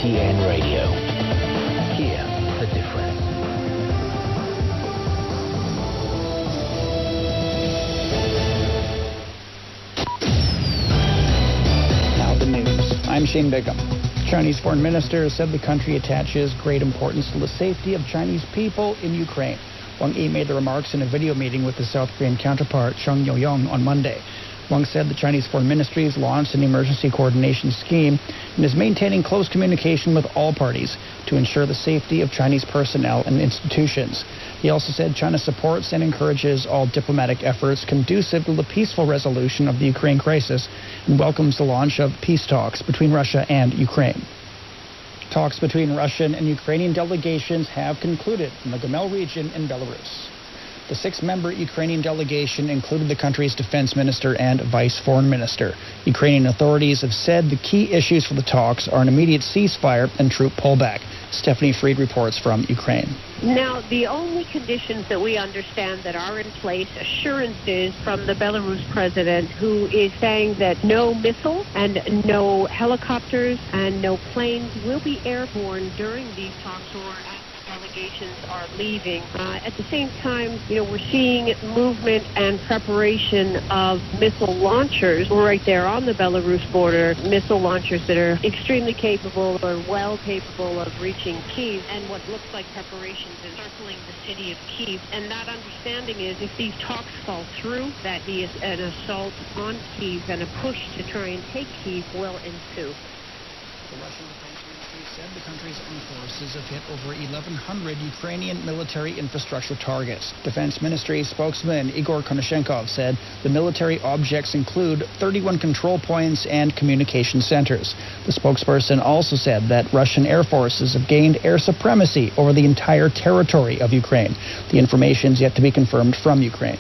CGTN Radio. Hear the difference. Now the news. I'm Shane Bigham. Chinese foreign minister said the country attaches great importance to the safety of Chinese people in Ukraine. Wang Yi made the remarks in a video meeting with his South Korean counterpart, Chung Yo-young, on Monday. Wang said the Chinese Foreign Ministry has launched an emergency coordination scheme and is maintaining close communication with all parties to ensure the safety of Chinese personnel and institutions. He also said China supports and encourages all diplomatic efforts conducive to the peaceful resolution of the Ukraine crisis and welcomes the launch of peace talks between Russia and Ukraine. Talks between Russian and Ukrainian delegations have concluded in the Gomel region in Belarus. The six-member Ukrainian delegation included the country's defense minister and vice foreign minister. Ukrainian authorities have said the key issues for the talks are an immediate ceasefire and troop pullback. Stephanie Freed reports from Ukraine. Now, the only conditions that we understand that are in place, assurances from the Belarus president, who is saying that no missiles and no helicopters and no planes will be airborne during these talks or delegations are leaving. At the same time, we're seeing movement and preparation of missile launchers right there on the Belarus border, missile launchers that are extremely capable or well capable of reaching Kyiv, and what looks like preparations in circling the city of Kyiv. And that understanding is if these talks fall through, that be an assault on Kyiv and a push to try and take Kyiv will ensue. The Russian Defense Ministry said the country's armed forces have hit over 1,100 Ukrainian military infrastructure targets. Defense Ministry spokesman Igor Konashenkov said the military objects include 31 control points and communication centers. The spokesperson also said that Russian air forces have gained air supremacy over the entire territory of Ukraine. The information is yet to be confirmed from Ukraine.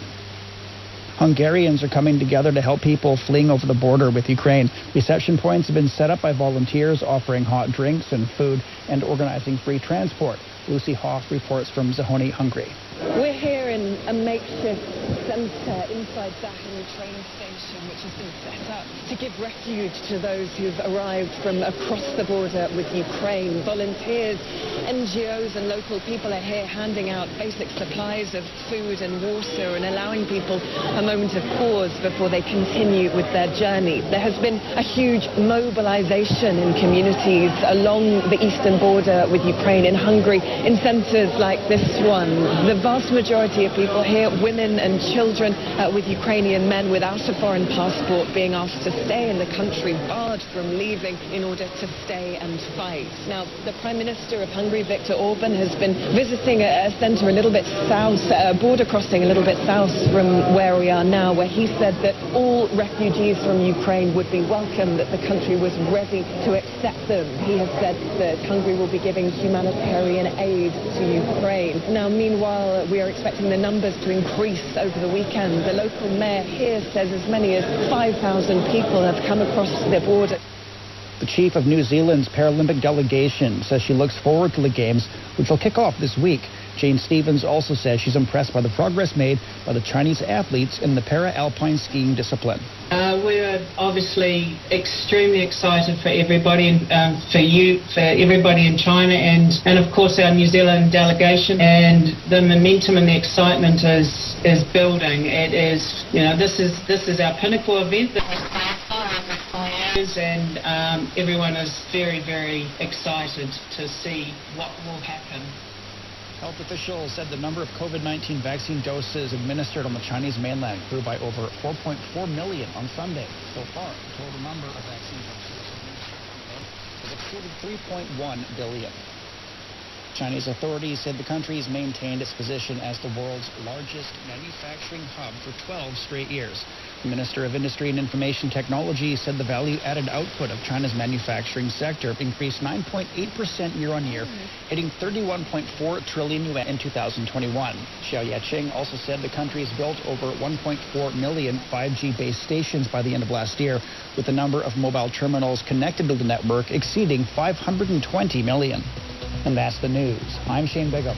Hungarians are coming together to help people fleeing over the border with Ukraine. Reception points have been set up by volunteers offering hot drinks and food and organizing free transport. Lucy Hoff reports from Zahony, Hungary. We're here in a makeshift centre inside Zahony train station, which has been set up to give refuge to those who've arrived from across the border with Ukraine. Volunteers, NGOs and local people are here handing out basic supplies of food and water and allowing people a moment of pause before they continue with their journey. There has been a huge mobilization in communities along the eastern border with Ukraine, in Hungary, in centres like this one. The vast majority of people here, women and children, with Ukrainian men without a foreign passport being asked to stay in the country, barred from leaving in order to stay and fight. Now, the Prime Minister of Hungary, Viktor Orban, has been visiting a centre a little bit south, a border crossing a little bit south from where we are now, where he said that all refugees from Ukraine would be welcome, that the country was ready to accept them. He has said that Hungary will be giving humanitarian aid to Ukraine. Now, meanwhile, we are expecting the numbers to increase over the weekend. The local mayor here says as many as 5,000 people have come across the border. The chief of New Zealand's Paralympic delegation says she looks forward to the Games, which will kick off this week. Jane Stevens also says she's impressed by the progress made by the Chinese athletes in the para-alpine skiing discipline. We're obviously extremely excited for everybody, for everybody in China, and of course our New Zealand delegation. And the momentum and the excitement is building. It is, this is our pinnacle event. And everyone is very, very excited to see what will happen. Health officials said the number of COVID-19 vaccine doses administered on the Chinese mainland grew by over 4.4 million on Sunday. So far, the total number of vaccine doses administered has exceeded 3.1 billion. Chinese authorities said the country has maintained its position as the world's largest manufacturing hub for 12 straight years. The Minister of Industry and Information Technology said the value-added output of China's manufacturing sector increased 9.8% year-on-year, hitting 31.4 trillion yuan in 2021. Xiao Yaqing also said the country has built over 1.4 million 5G base stations by the end of last year, with the number of mobile terminals connected to the network exceeding 520 million. And that's the news. I'm Shane Bigham.